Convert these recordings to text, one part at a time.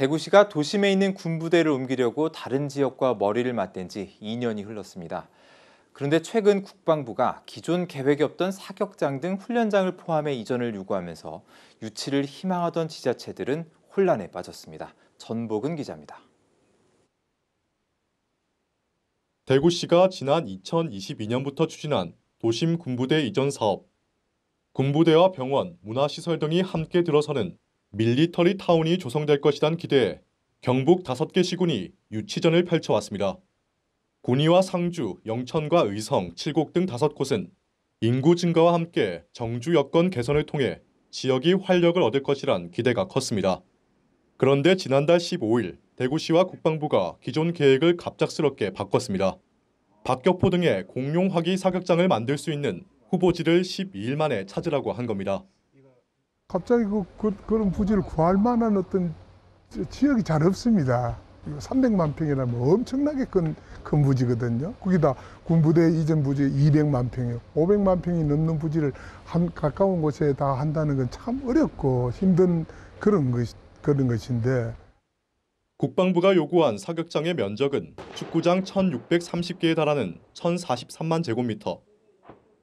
대구시가 도심에 있는 군부대를 옮기려고 다른 지역과 머리를 맞댄 지 2년이 흘렀습니다. 그런데 최근 국방부가 기존 계획이 없던 사격장 등 훈련장을 포함해 이전을 요구하면서 유치를 희망하던 지자체들은 혼란에 빠졌습니다. 전복은 기자입니다. 대구시가 지난 2022년부터 추진한 도심 군부대 이전 사업. 군부대와 병원, 문화시설 등이 함께 들어서는 밀리터리 타운이 조성될 것이란 기대에 경북 5개 시군이 유치전을 펼쳐왔습니다. 군위와 상주, 영천과 의성, 칠곡 등 5곳은 인구 증가와 함께 정주 여건 개선을 통해 지역이 활력을 얻을 것이란 기대가 컸습니다. 그런데 지난달 15일 대구시와 국방부가 기존 계획을 갑작스럽게 바꿨습니다. 박격포 등의 공용 화기 사격장을 만들 수 있는 후보지를 12일 만에 찾으라고 한 겁니다. 갑자기 그런 부지를 구할 만한 어떤 지역이 잘 없습니다. 300만 평이라면 엄청나게 큰 부지거든요. 거기다 군부대 이전 부지 200만 평이요. 500만 평이 넘는 부지를 가까운 곳에 다 한다는 건 참 어렵고 힘든 그런 것인데. 국방부가 요구한 사격장의 면적은 축구장 1,630개에 달하는 1,043만 제곱미터.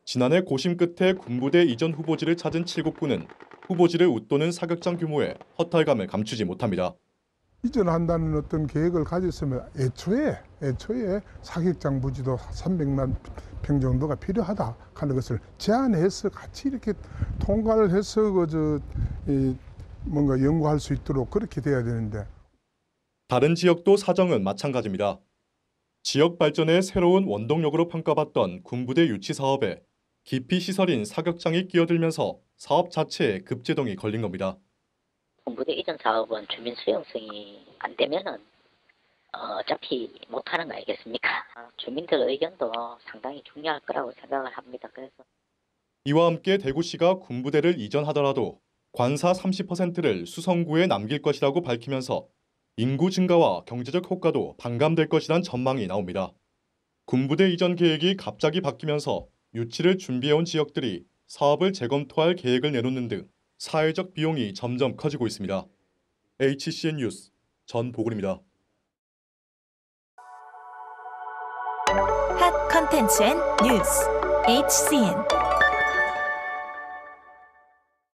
지난해 고심 끝에 군부대 이전 후보지를 찾은 칠곡군은 후보지를 웃도는 사격장 규모에 허탈감을 감추지 못합니다. 이전한다는 어떤 계획을 가졌으면 애초에 사격장 부지도 300만 평 정도가 필요하다 하는 것을 제안해서 같이 이렇게 통과를 해서 뭔가 연구할 수 있도록 그렇게 돼야 되는데. 다른 지역도 사정은 마찬가지입니다. 지역 발전의 새로운 원동력으로 평가받던 군부대 유치 사업에 기피 시설인 사격장이 끼어들면서 사업 자체에 급제동이 걸린 겁니다. 군부대 이전 사업은 주민 수용성이 안 되면은 어차피 못하는 거 아니겠습니까? 주민들 의견도 상당히 중요할 거라고 생각을 합니다. 그래서 이와 함께 대구시가 군부대를 이전하더라도 관사 30%를 수성구에 남길 것이라고 밝히면서 인구 증가와 경제적 효과도 반감될 것이란 전망이 나옵니다. 군부대 이전 계획이 갑자기 바뀌면서 유치를 준비해온 지역들이 사업을 재검토할 계획을 내놓는 등 사회적 비용이 점점 커지고 있습니다. HCN 뉴스 전보글입니다. 핫 컨텐츠 앤 뉴스 HCN